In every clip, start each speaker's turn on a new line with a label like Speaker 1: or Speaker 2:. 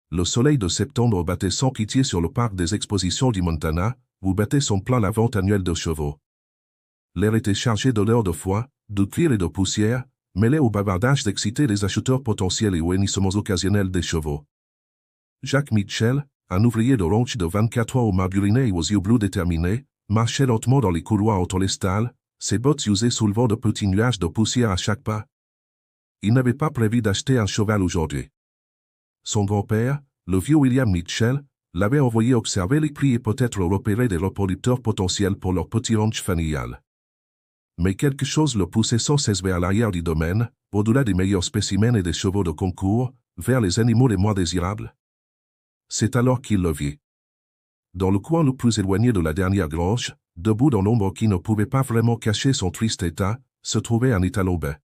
Speaker 1: Le soleil de septembre battait sans pitié sur le parc des expositions du Montana, où battait son plein la vente annuelle de chevaux. L'air était chargé d'odeurs de foin, de cuir et de poussière, mêlé au bavardage d'exciter des acheteurs potentiels et aux hennissements occasionnels des chevaux. Jack Mitchell, un ouvrier de ranch de 24 ans aux mains burinées et aux yeux bleus déterminés, marchait lentement dans les couloirs entre les stalles, ses bottes usées soulevant de petits nuages de poussière à chaque pas. Il n'avait pas prévu d'acheter un cheval aujourd'hui. Son grand-père, le vieux William Mitchell, l'avait envoyé observer les prix et peut-être repérer des reproducteurs potentiels pour leur petit ranch familial. Mais quelque chose le poussait sans cesse vers l'arrière du domaine, au-delà des meilleurs spécimens et des chevaux de concours, vers les animaux les moins désirables. C'est alors qu'il le vit. Dans le coin le plus éloigné de la dernière grange, debout dans l'ombre qui ne pouvait pas vraiment cacher son triste état, se trouvait un étalon baie.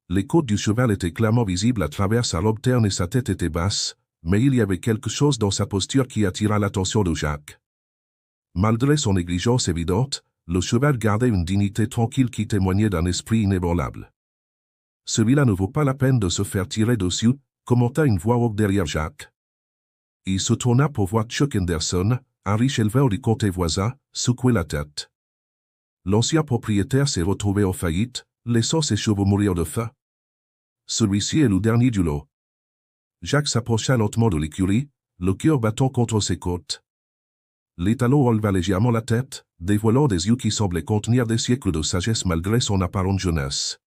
Speaker 1: Les côtes du cheval étaient clairement visibles à travers sa robe terne et sa tête était basse, mais il y avait quelque chose dans sa posture qui attira l'attention de Jack. Malgré son négligence évidente, le cheval gardait une dignité tranquille qui témoignait d'un esprit inébranlable. « Celui-là ne vaut pas la peine de se faire tirer dessus », commenta une voix rauque derrière Jack. Il se tourna pour voir Chuck Henderson, un riche éleveur du comté voisin, secouer la tête. L'ancien propriétaire s'est retrouvé en faillite, laissant ses chevaux mourir de faim. Celui-ci est le dernier du lot. Jack s'approcha lentement de l'écurie, le cœur battant contre ses côtes. L'étalon releva légèrement la tête, dévoilant des yeux qui semblaient contenir des siècles de sagesse malgré son apparente jeunesse.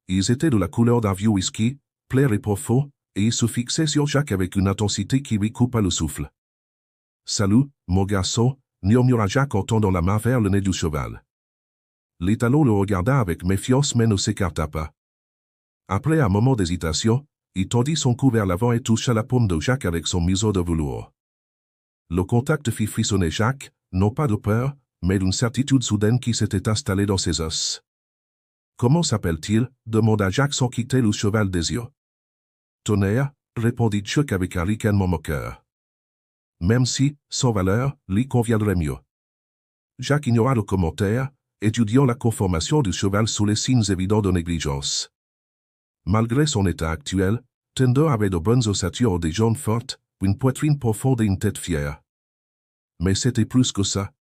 Speaker 1: Ils étaient de la couleur d'un vieux whisky, clairs et profonds, et il se fixait sur Jack avec une intensité qui lui coupa le souffle. « Salut, mon garçon », murmura Jack en tendant la main vers le nez du cheval. L'étalon le regarda avec méfiance mais ne s'écarta pas. Après un moment d'hésitation, il tendit son cou vers l'avant et toucha la paume de Jack avec son museau de velours. Le contact fit frissonner Jack, non pas de peur, mais d'une certitude soudaine qui s'était installée dans ses os. « Comment s'appelle-t-il » demanda Jack sans quitter le cheval des yeux. « Tonnerre » répondit Chuck avec un ricanement moqueur. Même si, sans valeur, lui conviendrait mieux. Jack ignora le commentaire, étudiant la conformation du cheval sous les signes évidents de négligence. Malgré son état actuel, Thunder avait de bonnes ossatures, des jambes fortes, une poitrine profonde et une tête fière. Mais c'était plus que ça.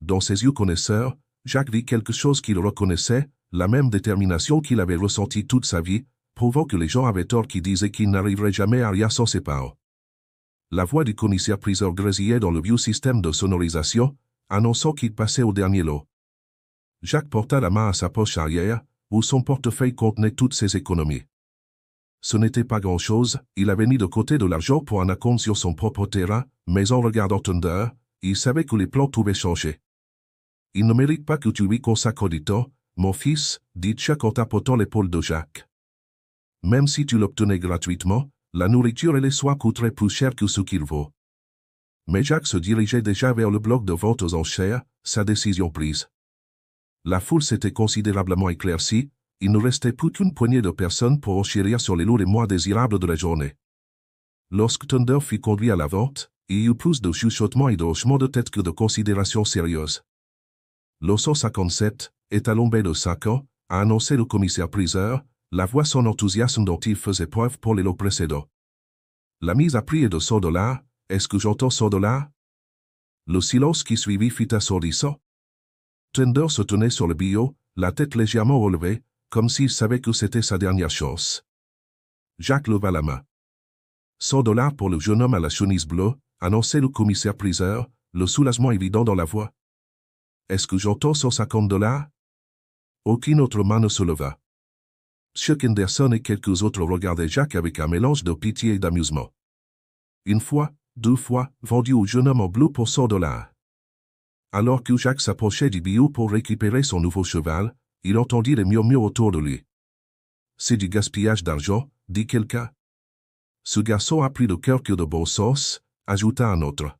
Speaker 1: Dans ses yeux connaisseurs, Jack vit quelque chose qu'il reconnaissait, la même détermination qu'il avait ressentie toute sa vie, prouvant que les gens avaient tort qui disaient qu'il n'arriverait jamais à rien sans ses parents. La voix du commissaire-priseur grésillait dans le vieux système de sonorisation, annonçant qu'il passait au dernier lot. Jack porta la main à sa poche arrière, où son portefeuille contenait toutes ses économies. Ce n'était pas grand-chose, il avait mis de côté de l'argent pour un acompte sur son propre terrain, mais en regardant Thunder, il savait que les plans pouvaient changer. « Il ne mérite pas que tu lui consacres du temps, mon fils, » dit Chuck en tapotant l'épaule de Jack. « Même si tu l'obtenais gratuitement, la nourriture et les soins coûteraient plus cher que ce qu'il vaut. » Mais Jack se dirigeait déjà vers le bloc de vente aux enchères, sa décision prise. La foule s'était considérablement éclaircie, il ne restait plus qu'une poignée de personnes pour enchérir sur les lots les moins désirables de la journée. Lorsque Thunder fut conduit à la vente, il y eut plus de chuchotements et de hochements de tête que de considérations sérieuses. Le 157, étalon baie de 5 ans, a annoncé le commissaire-priseur, la voix sans enthousiasme dont il faisait preuve pour les lots précédents. La mise à prix est de $100, est-ce que j'entends $100? Le silence qui suivit fut assourdissant. Thunder se tenait sur le billot, la tête légèrement relevée, comme s'il savait que c'était sa dernière chance. Jack leva la main. $100 pour le jeune homme à la chemise bleue, annonçait le commissaire-priseur, le soulagement évident dans la voix. Est-ce que j'entends $150? Aucune autre main ne se leva. Chuck Henderson et quelques autres regardaient Jack avec un mélange de pitié et d'amusement. Une fois, 2 fois, vendu au jeune homme en bleu pour $100. Alors que Jack s'approchait du billot pour récupérer son nouveau cheval, il entendit les murmures autour de lui. « C'est du gaspillage d'argent, » dit quelqu'un. « Ce garçon a plus de cœur que de bon sens, » ajouta un autre.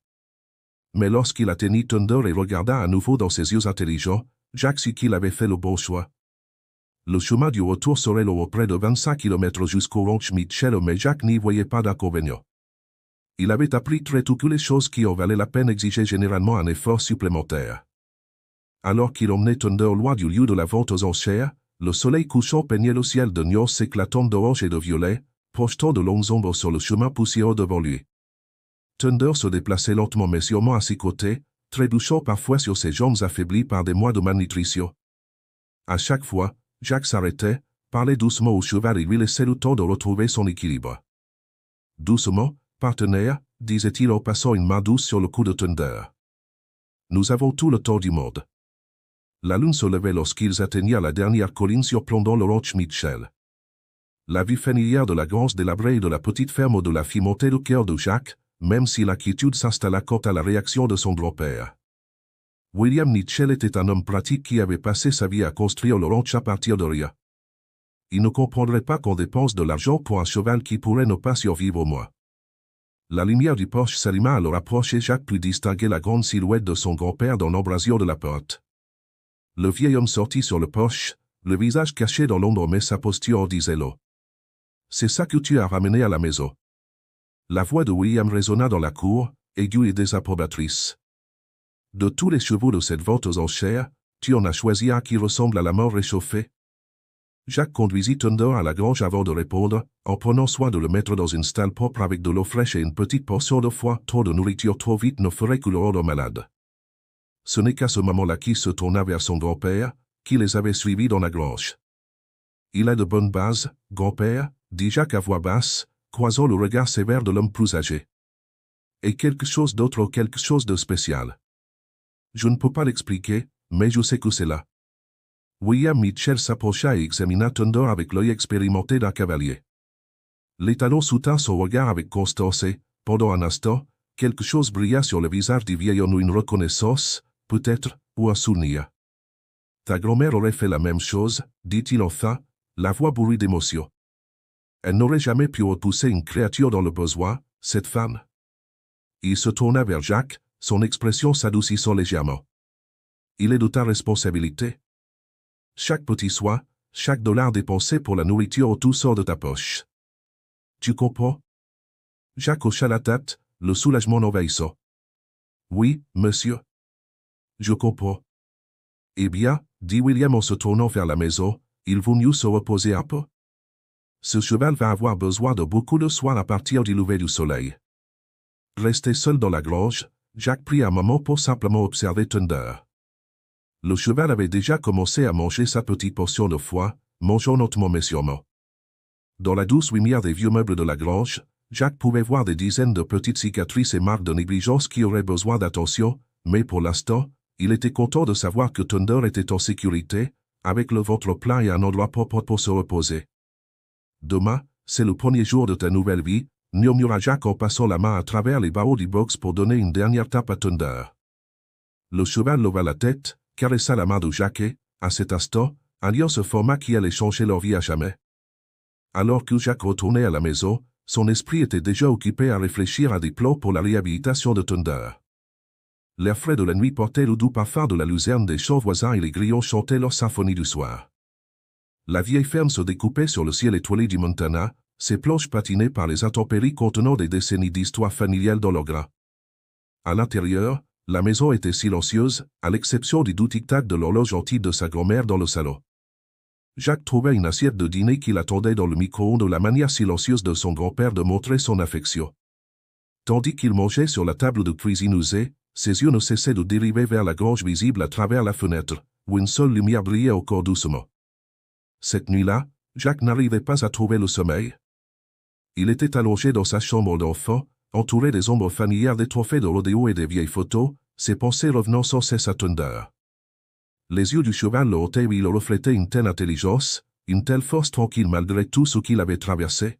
Speaker 1: Mais lorsqu'il atteignit Thunder et regarda à nouveau dans ses yeux intelligents, Jack sut qu'il avait fait le bon choix. Le chemin du retour serait long près de 25 km jusqu'au ranch Mitchell, mais Jack n'y voyait pas d'inconvénient. Il avait appris très tôt que les choses qui en valaient la peine exigeaient généralement un effort supplémentaire. Alors qu'il emmenait Thunder loin du lieu de la vente aux enchères, le soleil couchant peignait le ciel de nuances éclatantes d'orange et de violet, projetant de longues ombres sur le chemin poussiéreux devant lui. Thunder se déplaçait lentement mais sûrement à ses côtés, trébuchant parfois sur ses jambes affaiblies par des mois de malnutrition. À chaque fois, Jack s'arrêtait, parlait doucement au cheval et lui laissait le temps de retrouver son équilibre. « Doucement, partenaire, disait-il en passant une main douce sur le cou de Thunder. Nous avons tout le temps du monde. La lune se levait lorsqu'ils atteignirent la dernière colline surplombant le ranch Mitchell. La vie familière de la grange délabrée et de la petite ferme de la fit monter le cœur de Jack, même si l'inquiétude s'installa quant à la réaction de son grand-père. William Mitchell était un homme pratique qui avait passé sa vie à construire le ranch à partir de rien. Il ne comprendrait pas qu'on dépense de l'argent pour un cheval qui pourrait ne pas survivre au mois. La lumière du porche s'alluma à leur approche et Jack put distinguer la grande silhouette de son grand-père dans l'embrasure de la porte. Le vieil homme sortit sur le porche, le visage caché dans l'ombre mais sa posture en disait long. « C'est ça que tu as ramené à la maison. » La voix de William résonna dans la cour, aiguë et désapprobatrice. « De tous les chevaux de cette vente aux enchères, tu en as choisi un qui ressemble à la mort réchauffée. » Jack conduisit Thunder à la grange avant de répondre, en prenant soin de le mettre dans une stalle propre avec de l'eau fraîche et une petite portion de foie. Trop de nourriture trop vite ne ferait que le rendre malade. Ce n'est qu'à ce moment-là qu'il se tourna vers son grand-père, qui les avait suivis dans la grange. « Il a de bonnes bases, grand-père, dit Jack à voix basse, croisant le regard sévère de l'homme plus âgé. Et quelque chose d'autre ou quelque chose de spécial. Je ne peux pas l'expliquer, mais je sais que c'est là. » William Mitchell s'approcha et examina Thunder avec l'œil expérimenté d'un cavalier. L'étalon soutint son regard avec constance et, pendant un instant, quelque chose brilla sur le visage du vieil homme, une reconnaissance, peut-être, ou un souvenir. « Ta grand-mère aurait fait la même chose, dit-il enfin, la voix bourrue d'émotion. Elle n'aurait jamais pu repousser une créature dans le besoin, cette femme. » Il se tourna vers Jack, son expression s'adoucissant légèrement. « Il est de ta responsabilité. Chaque petit soin, chaque dollar dépensé pour la nourriture, tout sort de ta poche. Tu comprends? » Jack hocha la tête, le soulagement l'envahissant. « Oui, monsieur. Je comprends. » « Eh bien, dit William en se tournant vers la maison, il vaut mieux se reposer un peu. Ce cheval va avoir besoin de beaucoup de soins à partir du lever du soleil. » Resté seul dans la grange, Jack prit un moment pour simplement observer Thunder. Le cheval avait déjà commencé à manger sa petite portion de foie, mangeant lentement mais sûrement. Dans la douce lumière des vieux meubles de la grange, Jack pouvait voir des dizaines de petites cicatrices et marques de négligence qui auraient besoin d'attention, mais pour l'instant, il était content de savoir que Thunder était en sécurité, avec le ventre plein et un endroit propre pour se reposer. « Demain, c'est le premier jour de ta nouvelle vie, » murmura Jack en passant la main à travers les barreaux du box pour donner une dernière tape à Thunder. Le cheval leva la tête, caressa la main de Jack et, à cet instant, un lien se forma qui allait changer leur vie à jamais. Alors que Jack retournait à la maison, son esprit était déjà occupé à réfléchir à des plans pour la réhabilitation de Thunder. L'air frais de la nuit portait le doux parfum de la luzerne des champs voisins et les grillons chantaient leur symphonie du soir. La vieille ferme se découpait sur le ciel étoilé du Montana, ses planches patinées par les intempéries contenant des décennies d'histoire familiale dans leur grain. À l'intérieur, la maison était silencieuse, à l'exception du doux tic-tac de l'horloge antique de sa grand-mère dans le salon. Jack trouva une assiette de dîner qu'il attendait dans le micro-ondes, la manière silencieuse de son grand-père de montrer son affection. Tandis qu'il mangeait sur la table de cuisine usée, ses yeux ne cessaient de dériver vers la grange visible à travers la fenêtre, où une seule lumière brillait encore doucement. Cette nuit-là, Jack n'arrivait pas à trouver le sommeil. Il était allongé dans sa chambre d'enfant, entouré des ombres familières des trophées de rodéo et des vieilles photos, ses pensées revenant sans cesse à Thunder. Les yeux du cheval le hantaient où il reflétait une telle intelligence, une telle force tranquille malgré tout ce qu'il avait traversé.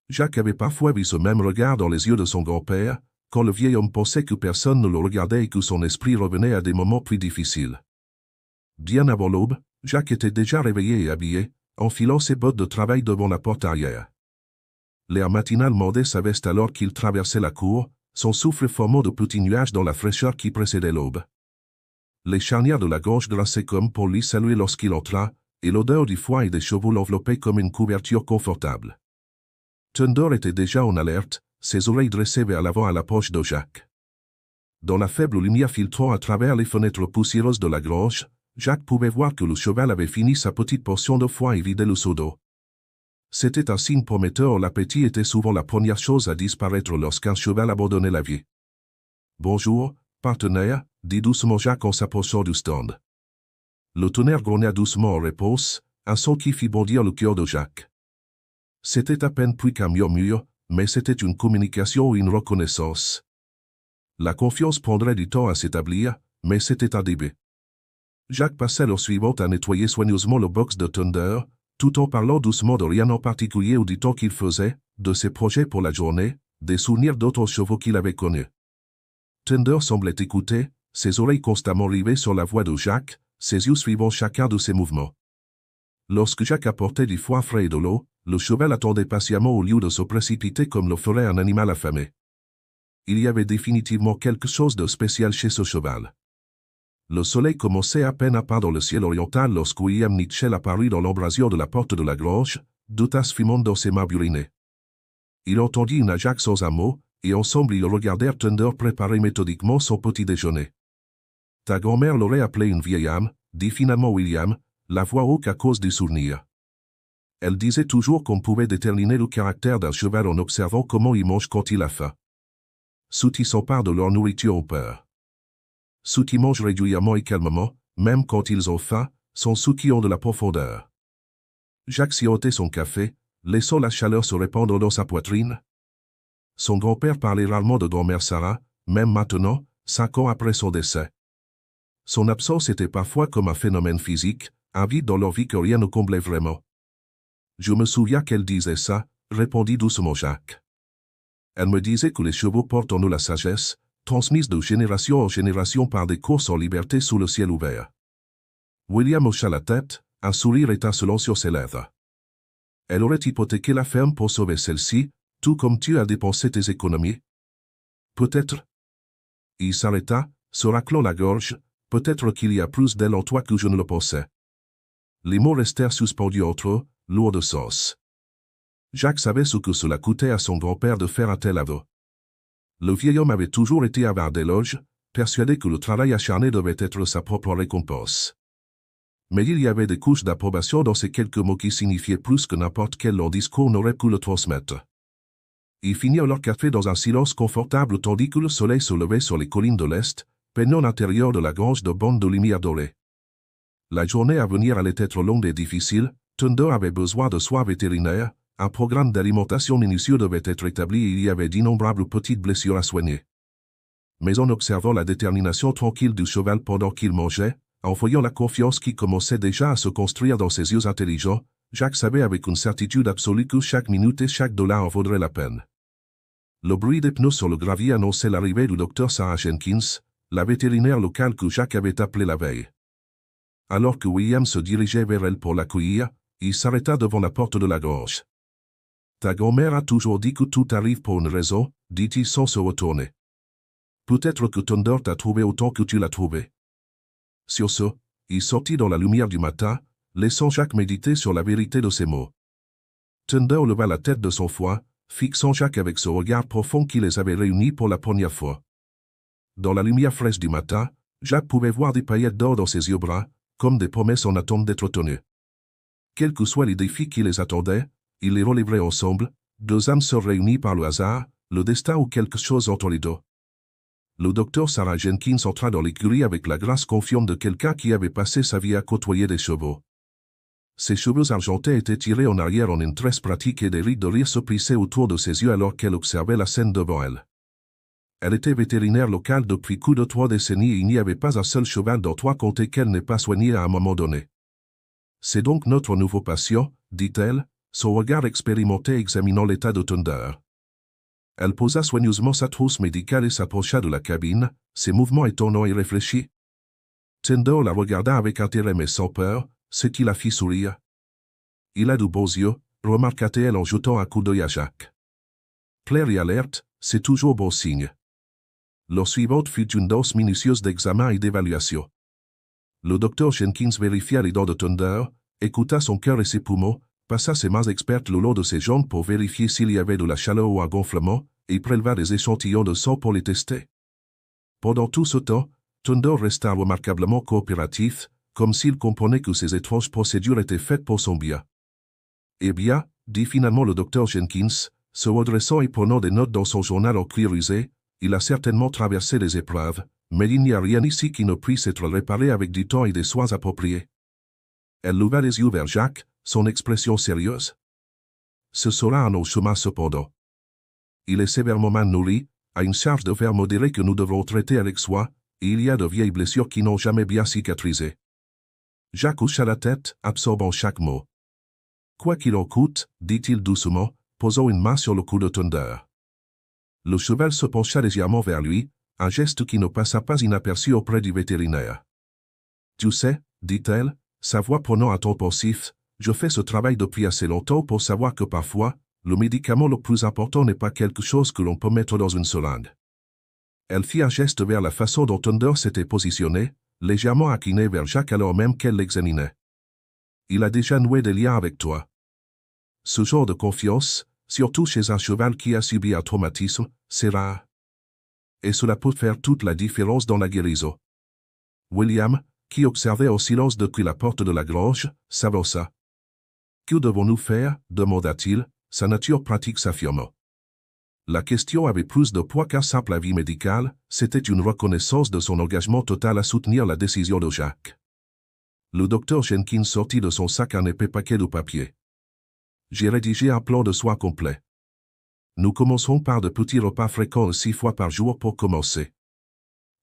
Speaker 1: Jack avait parfois vu ce même regard dans les yeux de son grand-père, quand le vieil homme pensait que personne ne le regardait et que son esprit revenait à des moments plus difficiles. Bien avant l'aube, Jack était déjà réveillé et habillé, enfilant ses bottes de travail devant la porte arrière. L'air matinal mordait sa veste alors qu'il traversait la cour, son souffle formant de petits nuages dans la fraîcheur qui précédait l'aube. Les charnières de la gorge grinçaient comme pour lui saluer lorsqu'il entra, et l'odeur du foie et des chevaux l'enveloppait comme une couverture confortable. Thunder était déjà en alerte, ses oreilles dressées vers l'avant à l'approche de Jack. Dans la faible lumière filtrant à travers les fenêtres poussiéreuses de la grange, Jack pouvait voir que le cheval avait fini sa petite portion de foie et vidé le seau d'eau. C'était un signe prometteur, l'appétit était souvent la première chose à disparaître lorsqu'un cheval abandonnait la vie. « Bonjour, partenaire », dit doucement Jacques en s'approchant du stand. Le tonnerre grogna doucement en réponse, un son qui fit bondir le cœur de Jacques. C'était à peine plus qu'un murmure, mais c'était une communication ou une reconnaissance. La confiance prendrait du temps à s'établir, mais c'était un début. Jacques passait l'heure suivante à nettoyer soigneusement le box de Thunder, tout en parlant doucement de rien en particulier ou du temps qu'il faisait, de ses projets pour la journée, des souvenirs d'autres chevaux qu'il avait connus. Thunder semblait écouter, ses oreilles constamment rivées sur la voix de Jacques, ses yeux suivant chacun de ses mouvements. Lorsque Jacques apportait du foin frais et de l'eau, le cheval attendait patiemment au lieu de se précipiter comme le ferait un animal affamé. Il y avait définitivement quelque chose de spécial chez ce cheval. Le soleil commençait à peine à peindre le ciel oriental lorsque William Mitchell apparut dans l'embrasure de la porte de la grange, deux tasses fumantes dans ses mains burinées. Il entendit une Jacques sans un mot, et ensemble ils regardèrent Thunder préparer méthodiquement son petit déjeuner. « Ta grand-mère l'aurait appelé une vieille âme », dit finalement William, la voix rauque à cause du souvenir. Elle disait toujours qu'on pouvait déterminer le caractère d'un cheval en observant comment il mange quand il a faim. Ceux qui s'emparent de leur nourriture ont peur. Ceux qui mangent régulièrement et calmement, même quand ils ont faim, sont ceux qui ont de la profondeur. Jacques sirotait son café, laissant la chaleur se répandre dans sa poitrine. Son grand-père parlait rarement de grand-mère Sarah, même maintenant, 5 ans après son décès. Son absence était parfois comme un phénomène physique, un vide dans leur vie que rien ne comblait vraiment. « Je me souviens qu'elle disait ça », répondit doucement Jacques. Elle me disait que les chevaux portent en eux la sagesse, transmise de génération en génération par des courses en liberté sous le ciel ouvert. William hocha la tête, un sourire étincelant sur ses lèvres. Elle aurait hypothéqué la ferme pour sauver celle-ci, tout comme tu as dépensé tes économies. Peut-être. Il s'arrêta, se raclant la gorge, peut-être qu'il y a plus d'elle en toi que je ne le pensais. Les mots restèrent suspendus entre eux, lourds de sens. Jacques savait ce que cela coûtait à son grand-père de faire un tel aveu. Le vieil homme avait toujours été avare d'éloges, persuadé que le travail acharné devait être sa propre récompense. Mais il y avait des couches d'approbation dans ces quelques mots qui signifiaient plus que n'importe quel long discours n'aurait pu le transmettre. Ils finirent leur café dans un silence confortable tandis que le soleil se levait sur les collines de l'Est, peignant l'intérieur de la grange de bandes de lumière dorée. La journée à venir allait être longue et difficile, Thunder avait besoin de soins vétérinaires, un programme d'alimentation minutieux devait être établi et il y avait d'innombrables petites blessures à soigner. Mais en observant la détermination tranquille du cheval pendant qu'il mangeait, en voyant la confiance qui commençait déjà à se construire dans ses yeux intelligents, Jacques savait avec une certitude absolue que chaque minute et chaque dollar en vaudrait la peine. Le bruit des pneus sur le gravier annonçait l'arrivée du docteur Sarah Jenkins, la vétérinaire locale que Jacques avait appelée la veille. Alors que William se dirigeait vers elle pour l'accueillir, il s'arrêta devant la porte de la grange. « Ta grand-mère a toujours dit que tout arrive pour une raison, dit-il sans se retourner. Peut-être que Thunder t'a trouvé autant que tu l'as trouvé. » Sur ce, il sortit dans la lumière du matin, laissant Jacques méditer sur la vérité de ses mots. Thunder leva la tête de son foin, fixant Jacques avec ce regard profond qui les avait réunis pour la première fois. Dans la lumière fraîche du matin, Jacques pouvait voir des paillettes d'or dans ses yeux bruns, comme des promesses en attente d'être tenues. Quels que soient les défis qui les attendaient, ils les relèveraient ensemble, deux âmes sœurs réunies par le hasard, le destin ou quelque chose entre les deux. Le docteur Sarah Jenkins entra dans l'écurie avec la grâce confiante de quelqu'un qui avait passé sa vie à côtoyer des chevaux. Ses cheveux argentés étaient tirés en arrière en une tresse pratique et des rides de rire se plissaient autour de ses yeux alors qu'elle observait la scène devant elle. Elle était vétérinaire locale depuis plus de 3 décennies et il n'y avait pas un seul cheval dans 3 comtés qu'elle n'ait pas soigné à un moment donné. « C'est donc notre nouveau patient, dit-elle, son regard expérimenté examinant l'état de Thunder. Elle posa soigneusement sa trousse médicale et s'approcha de la cabine, ses mouvements étonnants et réfléchis. Thunder la regarda avec intérêt mais sans peur, ce qui la fit sourire. « Il a de beaux yeux », remarqua-t-elle en jetant un coup d'œil à Jacques. Clair et alerte, c'est toujours bon signe. L'heure suivante fut une danse minutieuse d'examen et d'évaluation. Le docteur Jenkins vérifia les dents de Thunder, écouta son cœur et ses poumons, passa ses mains expertes le long de ses jambes pour vérifier s'il y avait de la chaleur ou un gonflement, et préleva des échantillons de sang pour les tester. Pendant tout ce temps, Thunder resta remarquablement coopératif, comme s'il comprenait que ces étranges procédures étaient faites pour son bien. « Eh bien, dit finalement le docteur Jenkins, se redressant et prenant des notes dans son journal en cuir usé. Il a certainement traversé les épreuves, mais il n'y a rien ici qui ne puisse être réparé avec du temps et des soins appropriés. Elle leva les yeux vers Jacques, son expression sérieuse. Ce sera un long chemin cependant. Il est sévèrement mal nourri, a une charge de fer modérée que nous devrons traiter avec soin, et il y a de vieilles blessures qui n'ont jamais bien cicatrisé. Jacques hocha la tête, absorbant chaque mot. Quoi qu'il en coûte, dit-il doucement, posant une main sur le cou de Thunder. Le cheval se pencha légèrement vers lui, un geste qui ne passa pas inaperçu auprès du vétérinaire. Tu sais, dit-elle, sa voix prenant un ton pensif, je fais ce travail depuis assez longtemps pour savoir que parfois, le médicament le plus important n'est pas quelque chose que l'on peut mettre dans une seringue. Elle fit un geste vers la façon dont Thunder s'était positionné, légèrement incliné vers Jacques alors même qu'elle l'examinait. Il a déjà noué des liens avec toi. Ce genre de confiance, surtout chez un cheval qui a subi un traumatisme, c'est rare. Et cela peut faire toute la différence dans la guérison. William, qui observait en silence depuis la porte de la grange, s'avança. « Que devons-nous faire » demanda-t-il, sa nature pratique s'affirmant. La question avait plus de poids qu'un simple avis médical, c'était une reconnaissance de son engagement total à soutenir la décision de Jacques. Le docteur Jenkins sortit de son sac un épais paquet de papier. J'ai rédigé un plan de soins complet. Nous commencerons par de petits repas fréquents 6 fois par jour pour commencer.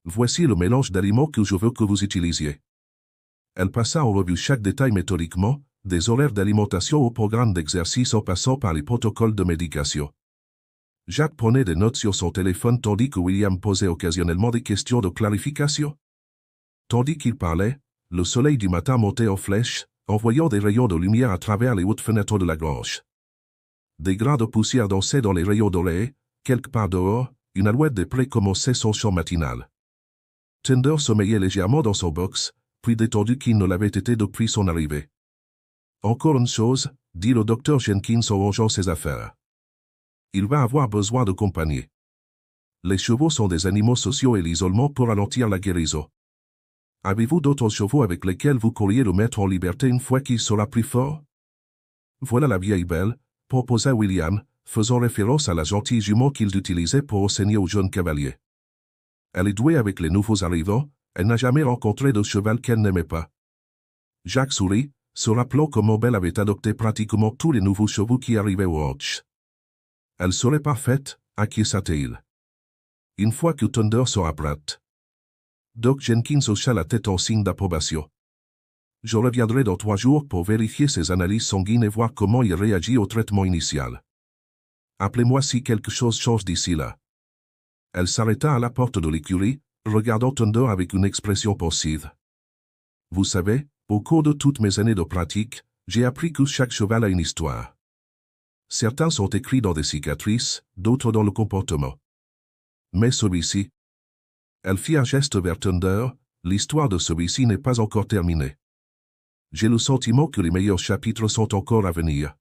Speaker 1: Voici le mélange d'aliments que je veux que vous utilisiez. Elle passa en revue chaque détail méthodiquement, des horaires d'alimentation au programme d'exercice en passant par les protocoles de médication. Jacques prenait des notes sur son téléphone tandis que William posait occasionnellement des questions de clarification. Tandis qu'il parlait, le soleil du matin montait en flèche, envoyant des rayons de lumière à travers les hautes fenêtres de la grange. Des grains de poussière dansaient dans les rayons dorés, quelque part dehors, une alouette des prés commençait son chant matinal. Thunder sommeillait légèrement dans son box, plus détendu qu'il ne l'avait été depuis son arrivée. Encore une chose, dit le docteur Jenkins en rangeant ses affaires. Il va avoir besoin de compagnie. Les chevaux sont des animaux sociaux et l'isolement peut ralentir la guérison. Avez-vous d'autres chevaux avec lesquels vous pourriez le mettre en liberté une fois qu'il sera plus fort? Voilà la vieille belle, proposa William, faisant référence à la gentille jument qu'ils utilisaient pour enseigner aux jeunes cavaliers. Elle est douée avec les nouveaux arrivants, elle n'a jamais rencontré de cheval qu'elle n'aimait pas. Jacques sourit, se rappelant comment Belle avait adopté pratiquement tous les nouveaux chevaux qui arrivaient au ranch. Elle serait parfaite, acquiesça-t-il. Une fois que Thunder sera prête. Doc Jenkins hocha la tête en signe d'approbation. Je reviendrai dans 3 jours pour vérifier ses analyses sanguines et voir comment il réagit au traitement initial. Appelez-moi si quelque chose change d'ici là. Elle s'arrêta à la porte de l'écurie, regardant Thunder avec une expression pensive. Vous savez, au cours de toutes mes années de pratique, j'ai appris que chaque cheval a une histoire. Certains sont écrits dans des cicatrices, d'autres dans le comportement. Mais celui-ci. Elle fit un geste vers Thunder, l'histoire de celui-ci n'est pas encore terminée. J'ai le sentiment que les meilleurs chapitres sont encore à venir.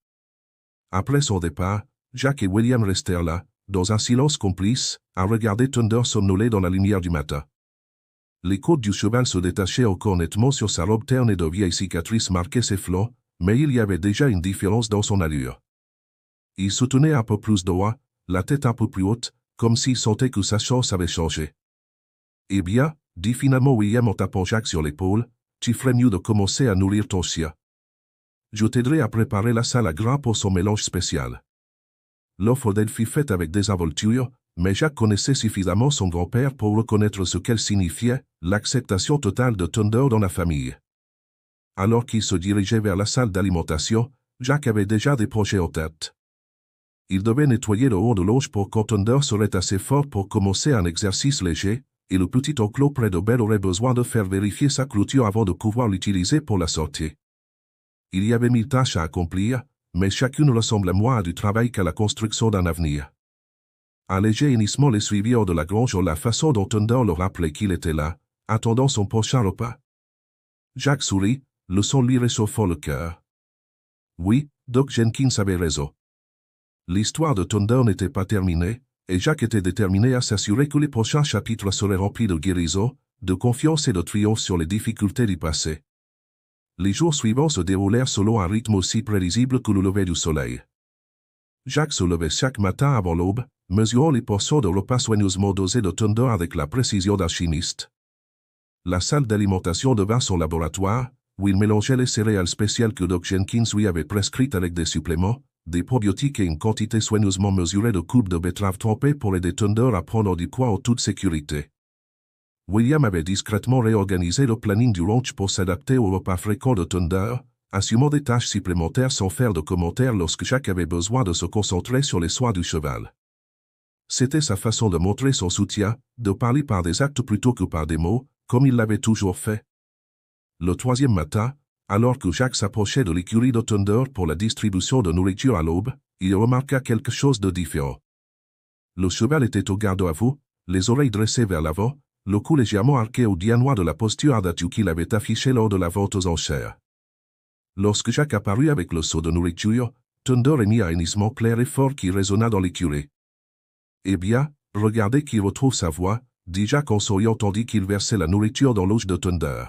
Speaker 1: Après son départ, Jacques et William restèrent là, dans un silence complice, à regarder Thunder somnoler dans la lumière du matin. Les côtes du cheval se détachaient encore nettement sur sa robe terne et de vieilles cicatrices marquaient ses flancs, mais il y avait déjà une différence dans son allure. Il se tenait un peu plus droit, la tête un peu plus haute, comme s'il sentait que sa chance avait changé. Eh bien, dit finalement William en tapant Jacques sur l'épaule, tu ferais mieux de commencer à nourrir ton chien. Je t'aiderai à préparer la salle à grains pour son mélange spécial. L'offre d'elle fut faite avec désinvolture, mais Jacques connaissait suffisamment son grand-père pour reconnaître ce qu'elle signifiait, l'acceptation totale de Thunder dans la famille. Alors qu'il se dirigeait vers la salle d'alimentation, Jacques avait déjà des projets en tête. Il devait nettoyer le haut de l'auge pour quand Thunder serait assez fort pour commencer un exercice léger, et le petit enclos près de Belle aurait besoin de faire vérifier sa clôture avant de pouvoir l'utiliser pour la sortie. Il y avait 1000 tâches à accomplir, mais chacune ressemblait moins à du travail qu'à la construction d'un avenir. Un léger hennissement les suivit hors de la grange la façon dont Thunder leur rappelait qu'il était là, attendant son prochain repas. Jacques sourit, le son lui réchauffant le cœur. Oui, Doc Jenkins avait raison. L'histoire de Thunder n'était pas terminée, et Jacques était déterminé à s'assurer que les prochains chapitres seraient remplis de guérison, de confiance et de triomphe sur les difficultés du passé. Les jours suivants se déroulèrent selon un rythme aussi prévisible que le lever du soleil. Jacques se levait chaque matin avant l'aube, mesurant les portions de repas soigneusement dosées de Thunder avec la précision d'un chimiste. La salle d'alimentation devint son laboratoire, où il mélangeait les céréales spéciales que Doc Jenkins lui avait prescrites avec des suppléments, des probiotiques et une quantité soigneusement mesurée de cubes de betterave trempée pour aider Thunder à prendre du poids en toute sécurité. William avait discrètement réorganisé le planning du ranch pour s'adapter aux repas fréquents de Thunder, assumant des tâches supplémentaires sans faire de commentaires lorsque Jacques avait besoin de se concentrer sur les soins du cheval. C'était sa façon de montrer son soutien, de parler par des actes plutôt que par des mots, comme il l'avait toujours fait. Le troisième matin, alors que Jacques s'approchait de l'écurie de Thunder pour la distribution de nourriture à l'aube, il remarqua quelque chose de différent. Le cheval était au garde à vous, les oreilles dressées vers l'avant, le cou légèrement arqué au dianois de la posture ardue qu'il avait affichée lors de la vente aux enchères. Lorsque Jacques apparut avec le seau de nourriture, Thunder émit un hennissement clair et fort qui résonna dans l'écurie. « Eh bien, regardez qui retrouve sa voix », dit Jacques en souriant tandis qu'il versait la nourriture dans l'ouche de Thunder.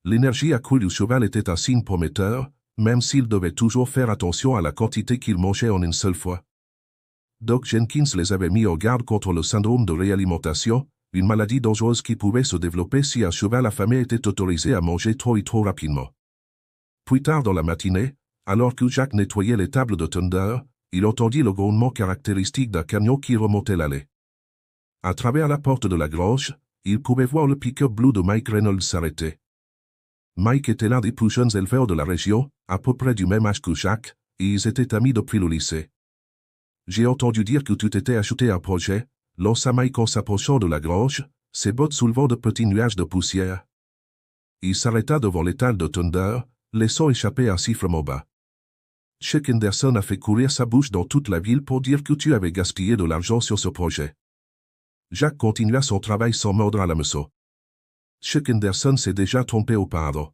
Speaker 1: L'énergie accrue du cheval était un signe prometteur, même s'il devait toujours faire attention à la quantité qu'il mangeait en une seule fois. Doc Jenkins les avait mis en garde contre le syndrome de réalimentation, une maladie dangereuse qui pouvait se développer si un cheval affamé était autorisé à manger trop et trop rapidement. Plus tard dans la matinée, alors que Jacques nettoyait les tables de Thunder, il entendit le grondement caractéristique d'un camion qui remontait l'allée. À travers la porte de la grange, il pouvait voir le pick-up bleu de Mike Reynolds s'arrêter. Mike était l'un des plus jeunes éleveurs de la région, à peu près du même âge que Jacques, et ils étaient amis depuis le lycée. « J'ai entendu dire que tu t'étais acheté un projet », lança Mike en s'approchant de la grange, ses bottes soulevant de petits nuages de poussière. Il s'arrêta devant l'étal de Thunder, laissant échapper un sifflement bas. « Chuck Henderson a fait courir sa bouche dans toute la ville pour dire que tu avais gaspillé de l'argent sur ce projet. » Jacques continua son travail sans mordre à l'hameçon. Chuck Henderson s'est déjà trompé auparavant.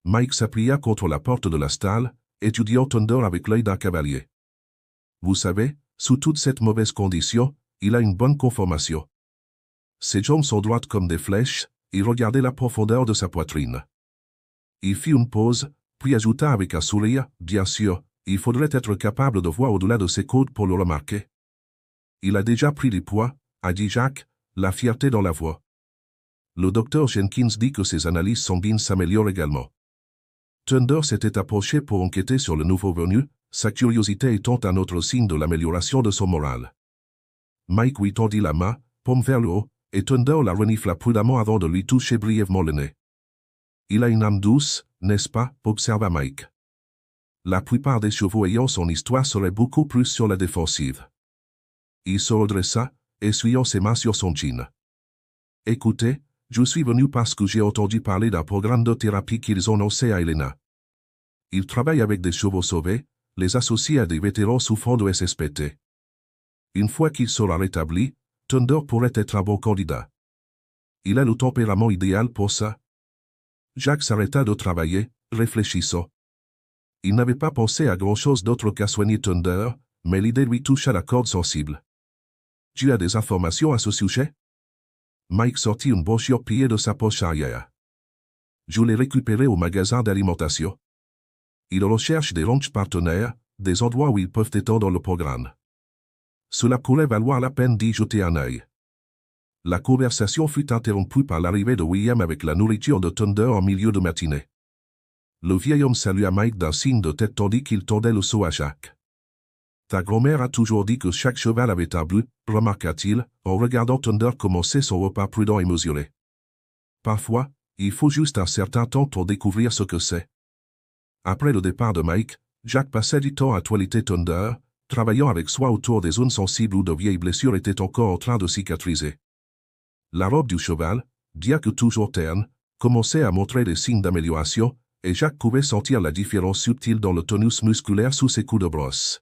Speaker 1: Mike s'appuya contre la porte de la stalle, étudiant Thunder avec l'œil d'un cavalier. Vous savez, sous toute cette mauvaise condition, il a une bonne conformation. Ses jambes sont droites comme des flèches, il regardait la profondeur de sa poitrine. Il fit une pause, puis ajouta avec un sourire, bien sûr, il faudrait être capable de voir au-delà de ses côtes pour le remarquer. Il a déjà pris du poids, a dit Jacques, la fierté dans la voix. Le docteur Jenkins dit que ses analyses sanguines s'améliorent également. Thunder s'était approché pour enquêter sur le nouveau venu, sa curiosité étant un autre signe de l'amélioration de son moral. Mike lui tendit la main, paume vers le haut, et Thunder la renifla prudemment avant de lui toucher brièvement le nez. Il a une âme douce, n'est-ce pas, observa Mike. La plupart des chevaux ayant son histoire seraient beaucoup plus sur la défensive. Il se redressa, essuyant ses mains sur son jean. Écoutez, je suis venu parce que j'ai entendu parler d'un programme de thérapie qu'ils ont lancé à Helena. Ils travaillent avec des chevaux sauvés, les associés à des vétérans souffrant de SSPT. Une fois qu'il sera rétabli, Thunder pourrait être un bon candidat. Il a le tempérament idéal pour ça. Jacques s'arrêta de travailler, réfléchissant. Il n'avait pas pensé à grand-chose d'autre qu'à soigner Thunder, mais l'idée lui toucha la corde sensible. « Tu as des informations à ce sujet ?» Mike sortit une brochure pliée de sa poche arrière. « Je l'ai récupérée au magasin d'alimentation. Ils recherchent des ranchs partenaires, des endroits où ils peuvent étendre le programme. Cela pourrait valoir la peine d'y jeter un œil. » La conversation fut interrompue par l'arrivée de William avec la nourriture de Thunder en milieu de matinée. Le vieil homme salua Mike d'un signe de tête tandis qu'il tendait le seau à Jacques. « Ta grand-mère a toujours dit que chaque cheval avait un but, remarqua-t-il, en regardant Thunder commencer son repas prudent et mesuré. Parfois, il faut juste un certain temps pour découvrir ce que c'est. » Après le départ de Mike, Jacques passait du temps à toiletter Thunder, travaillant avec soin autour des zones sensibles où de vieilles blessures étaient encore en train de cicatriser. La robe du cheval, bien que toujours terne, commençait à montrer des signes d'amélioration, et Jacques pouvait sentir la différence subtile dans le tonus musculaire sous ses coups de brosse.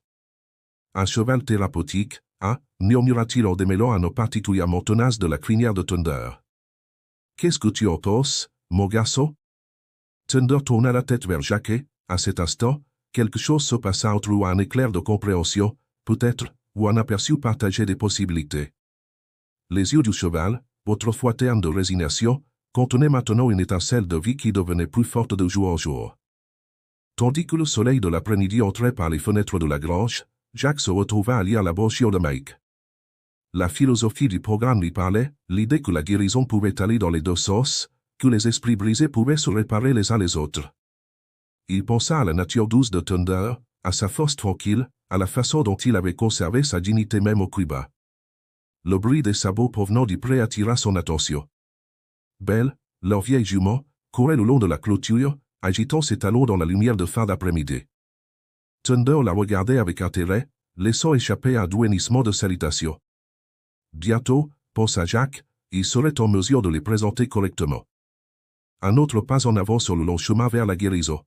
Speaker 1: Un cheval thérapeutique, hein, murmura-t-il en démêlant un os particulièrement tenace de la crinière de Thunder. Qu'est-ce que tu en penses, mon garçon? Thunder tourna la tête vers Jacques et, à cet instant, quelque chose se passa entre eux, un éclair de compréhension, peut-être, ou un aperçu partagé des possibilités. Les yeux du cheval, autrefois ternes de résignation, contenaient maintenant une étincelle de vie qui devenait plus forte de jour en jour. Tandis que le soleil de l'après-midi entrait par les fenêtres de la grange, Jacques se retrouva à lire la brochure de Mike. La philosophie du programme lui parlait, l'idée que la guérison pouvait aller dans les deux sens, que les esprits brisés pouvaient se réparer les uns les autres. Il pensa à la nature douce de Thunder, à sa force tranquille, à la façon dont il avait conservé sa dignité même au Cuba. Le bruit des sabots provenant du pré attira son attention. Belle, leur vieille jument, courait le long de la clôture, agitant ses talons dans la lumière de fin d'après-midi. Thunder la regardait avec intérêt, laissant échapper un doux hennissement de salutation. Bientôt, pensa Jacques, il serait en mesure de les présenter correctement. Un autre pas en avant sur le long chemin vers la guérison.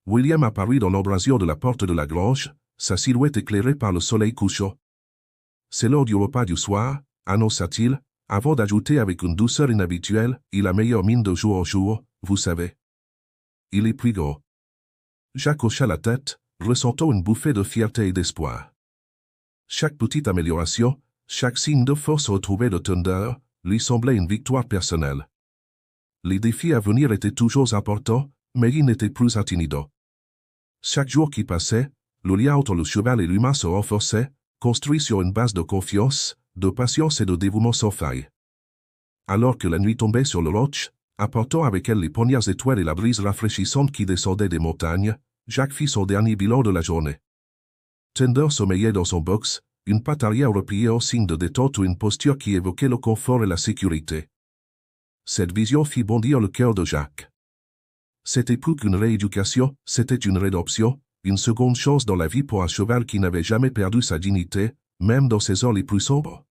Speaker 1: William apparut dans l'embrasure de la porte de la grange, sa silhouette éclairée par le soleil couchant. « C'est l'heure du repas du soir », annonça-t-il, avant d'ajouter avec une douceur inhabituelle, « il a meilleure mine de jour en jour, vous savez. Il est plus grand. » Jacques hocha la tête, ressentant une bouffée de fierté et d'espoir. Chaque petite amélioration, chaque signe de force retrouvé de Thunder, lui semblait une victoire personnelle. Les défis à venir étaient toujours importants, mais ils n'étaient plus intimidants. Chaque jour qui passait, le lien entre le cheval et l'humain se renforçait, construit sur une base de confiance, de patience et de dévouement sans faille. Alors que la nuit tombait sur le roch, apportant avec elle les premières étoiles et la brise rafraîchissante qui descendait des montagnes, Jacques fit son dernier bilan de la journée. Thunder sommeillait dans son box, une patte arrière repliée en signe de détente ou une posture qui évoquait le confort et la sécurité. Cette vision fit bondir le cœur de Jacques. C'était plus qu'une rééducation, c'était une rédemption, une seconde chance dans la vie pour un cheval qui n'avait jamais perdu sa dignité, même dans ses heures les plus sombres.